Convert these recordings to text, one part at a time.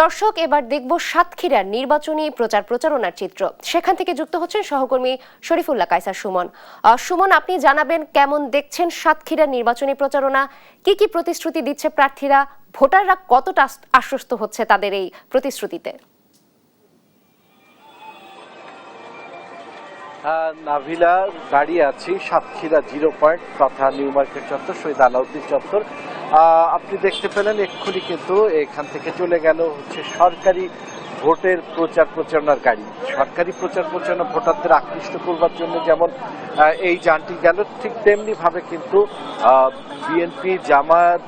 দর্শক, এবার দেখব সাতক্ষীরার নির্বাচনী প্রচার প্রচারণার চিত্র। সেখান থেকে যুক্ত হচ্ছেন সহকর্মী শরীফুল্লাহ কায়সার সুমন। সুমন, আপনি জানাবেন কেমন দেখছেন সাতক্ষীরার নির্বাচনী প্রচারণা, কি কি প্রতিশ্রুতি দিচ্ছে প্রার্থীরা, ভোটাররা কতটা আশ্বস্ত হচ্ছে তাদের এই প্রতিশ্রুতিতে? নাভিলা, দাঁড়িয়ে আছি সাতক্ষীরা 0 পয়েন্ট তথা নিউ মার্কেট চত্বর, শহীদ আলাউদ্দিন চত্বর। আপনি দেখতে পেলেন এক্ষুনি কিন্তু এখান থেকে চলে গেল হচ্ছে সরকারি ভোটের প্রচার প্রচারণার গাড়ি। সরকারি প্রচার প্রচারণা ভোটারদের আকৃষ্ট করবার জন্য যেমন এই যানটি গেল, ঠিক তেমনি ভাবে কিন্তু বিএনপি, জামায়াত,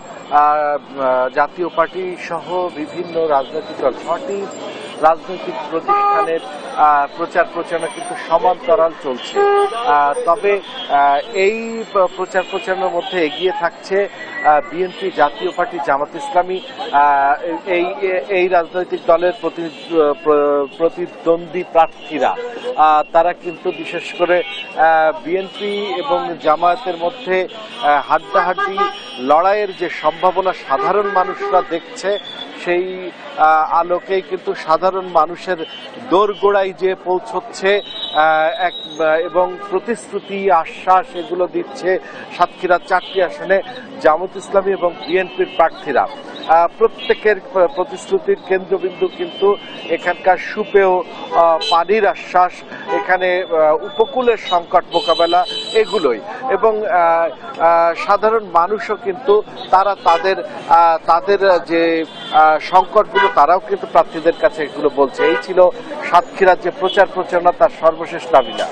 জাতীয় পার্টি সহ বিভিন্ন রাজনৈতিক দল, 6টি রাজনৈতিক প্রতিষ্ঠানের প্রচার প্রচারণা কিন্তু সমান্তরাল চলছে। তবে এই প্রচার প্রচারণার মধ্যে এগিয়ে থাকছে বিএনপি, জাতীয় পার্টি, জামাত ইসলামী, এই রাজনৈতিক দলের প্রতিদ্বন্দ্বী প্রার্থীরা। তারা কিন্তু বিশেষ করে বিএনপি এবং জামায়াতের মধ্যে হাড্ডাহাড্ডি লড়াইয়ের যে সম্ভাবনা সাধারণ মানুষরা দেখছে, সেই আলোকেই কিন্তু সাধারণ মানুষের দোরগোড়ায় যে পৌঁছচ্ছে এবং প্রতিশ্রুতি, আশ্বাস এগুলো দিচ্ছে সাতক্ষীরার 4টি আসনে জামাত ইসলামী এবং বিএনপির প্রার্থীরা। প্রত্যেকের প্রতিশ্রুতির কেন্দ্রবিন্দু কিন্তু এখানকার সুপেয় পানির আশ্বাস, এখানে উপকূলের সংকট মোকাবেলা, এগুলোই। এবং সাধারণ মানুষও কিন্তু তারা তাদের যে সংকটগুলো তারাও কিন্তু প্রার্থীদের কাছে এগুলো বলছে। এই ছিল সাতক্ষীরার যে প্রচার প্রচারণা, তার সর্বশেষ নাভিলা।